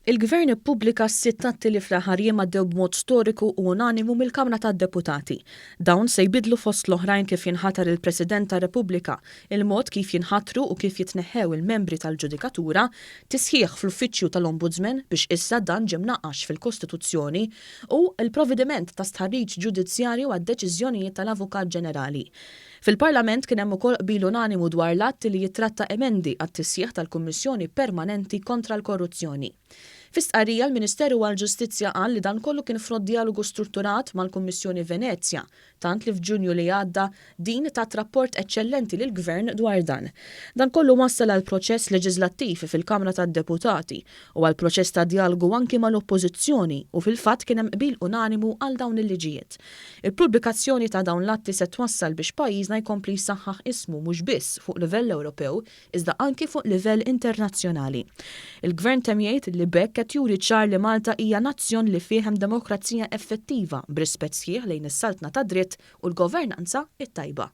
Il-Gvern ippubblika s-sitt atti li fl-aħħar jiem għaddew b'mod storiku u unanimu mill-Kamra tad-Deputati. Dawn se jbidlu fost l-oħrajn kif jinħatar il-President tar-Repubblika, il-mod kif jinħatru u kif jitneħħew il-membri tal-ġudikatura, tisħiħ fl-Uffiċċju tal-Ombudsman biex issa dan ġie mnaqqax fil-Kostituzzjoni u l-provediment ta' stħarriġ ġudizzjarju għad-deċiżjonijiet tal-Avukat Ġenerali. Fil-Parlament kien hemm ukoll qbil unanimu dwar l-att li jitratta emendi għat-tisħiħ tal-Kummissjoni Permanenti kontra l-Korruzzjoni. Fis-stqarrija l-Ministeru għall-Ġustizzja qal li dan kollu kien frott dialogu strutturat mal-Kummissjoni Venezja, tant li f'Ġunju li għadda din tat rapport eċċellenti lill-Gvern dwar dan. Dan kollu wassal għal proċess leġislattiv fil-Kamra tad-Deputati u għal proċess ta' dialogu anki mal-Oppożizzjoni u fil-fatt kien hemm qbil unanimu għal dawn il-liġijiet. Il-pubblikazzjoni ta' dawn l-atti se twassal biex pajjiżna jkompli jsaħħaħ ismu mhux biss fuq livell Ewropew iżda anki fuq livell internazzjonali. Il-Gvern temm jgħid li bekk qed juri ċar li Malta hija nazzjon li fih hemm demokrazija effettiva b'rispett sħiħ lejn is-saltna ta' dritt u l-governanza it-tajba.